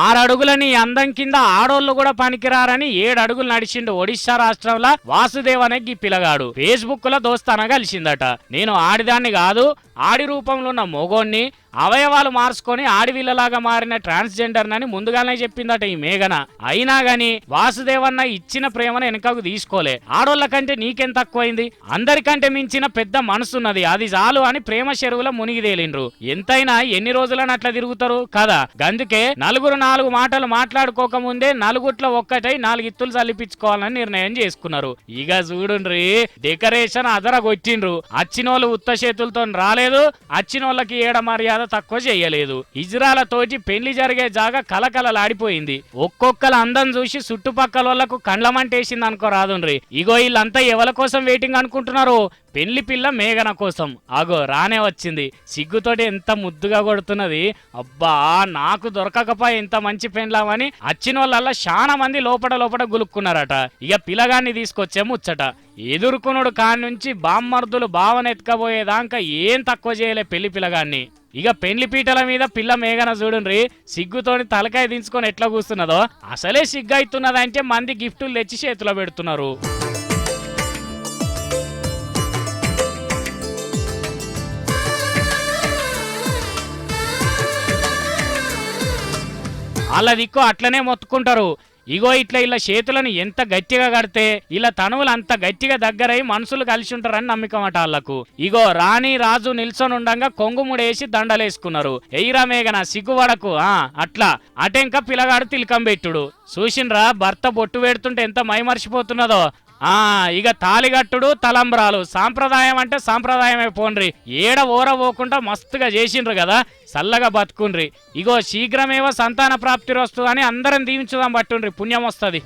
6 అడుగులని అందం కింద ఆడోళ్లు కూడా పనికిరారని 7 అడుగులు నడిచిండు ఒడిశా రాష్ట్రంలో వాసుదేవ్ అనే ఈ పిల్లగాడు ఫేస్బుక్ లో దోస్తాన కలిసిందట. నేను ఆడిదాన్ని కాదు, ఆడి రూపంలో ఉన్న మొగోన్ని అవయవాలు మార్చుకొని ఆడివిల్లలాగా మారిన ట్రాన్స్జెండర్ నని ముందుగానే చెప్పిందట ఈ మేఘన. అయినా గాని వాసుదేవన్న ఇచ్చిన ప్రేమను వెనకకు తీసుకోలే. ఆడోళ్ల కంటే నీకెంత తక్కువైంది, అందరికంటే మించిన పెద్ద మనసున్నది, అది చాలు అని ప్రేమ చెరువులో మునిగి తేలిండ్రు. ఎంతైనా ఎన్ని రోజులని అట్లా తిరుగుతారు కదా. గందుకే నలుగురు 4 మాటలు మాట్లాడుకోకముందే నలుగుట్లో ఒక్కటై 4 ఇత్తులు చల్లిపించుకోవాలని నిర్ణయం చేసుకున్నారు. ఇక చూడుండ్రి, డెకరేషన్ అదరగొట్టిండ్రు. అచ్చినోళ్ళు ఉత్త చేతులతో రాలేదు, అచ్చినోళ్ళకి ఏడ మర్యాద తక్కువ చేయలేదు. ఇజ్రాలతోటి పెళ్లి జరిగే జాగా కలకలలాడిపోయింది. ఒక్కొక్కల అందం చూసి చుట్టుపక్కల వాళ్లకు కండ్లమంటేసింది అనుకో రాదుండ్రి. ఇగో వీళ్ళంతా ఎవరి కోసం వెయిటింగ్ అనుకుంటున్నారు? పెళ్లి పిల్ల మేఘన కోసం. అగో రానే వచ్చింది. సిగ్గుతోటి ఎంత ముద్దుగా కొడుతున్నది. అబ్బా, నాకు దొరకకపోయి ఎంత మంచి పెండ్లామని వచ్చిన వాళ్ళ చాలా మంది లోపల గులుక్కున్నారట. ఇక పిల్లగాన్ని తీసుకొచ్చే ముచ్చట. ఎదుర్కొనుడు కాని నుంచి బామ్మర్దులు భావన ఎత్తుకపోయేదాకా ఏం తక్కువ చేయలే పెళ్లి పిల్లగాన్ని. ఇక పెండ్లి పీటల మీద పిల్ల మేఘన చూడుండ్రి, సిగ్గుతోని తలకాయ దించుకొని ఎట్లా కూస్తున్నదో. అసలే సిగ్గైతున్నదంటే మంది గిఫ్టులు తెచ్చి చేతిలో పెడుతున్నారు. వాళ్ళ దిక్కు అట్లనే మొత్తుకుంటారు. ఇగో ఇట్లా ఇలా చేతులను ఎంత గట్టిగా కడితే ఇలా తనువులు అంత గట్టిగా దగ్గరై మనుషులు కలిసి ఉంటారని నమ్మకమట వాళ్ళకు. ఇగో రాణి రాజు నిల్చొని ఉండంగా కొంగుముడేసి దండలేసుకున్నారు. ఎయిరా మేఘన సిగ్గువడకు. అట్లా అటెంక పిల్లగాడు తిలకం పెట్టుడు. చూసిండ్రా భర్త బొట్టు పెడుతుంటే ఎంత మైమర్చిపోతున్నదో. ఇక తాలిగట్టుడు తలంబ్రాలు సాంప్రదాయం అంటే సాంప్రదాయమే పోండ్రి. ఏడ ఓరపోకుండా మస్తుగా చేసిండ్రు కదా, చల్లగా బతుకుండ్రి. ఇగో శీఘ్రమేవో సంతాన ప్రాప్తి వస్తుందని అందరం దీవించుదాం, పట్టుండ్రి, పుణ్యం వస్తుంది.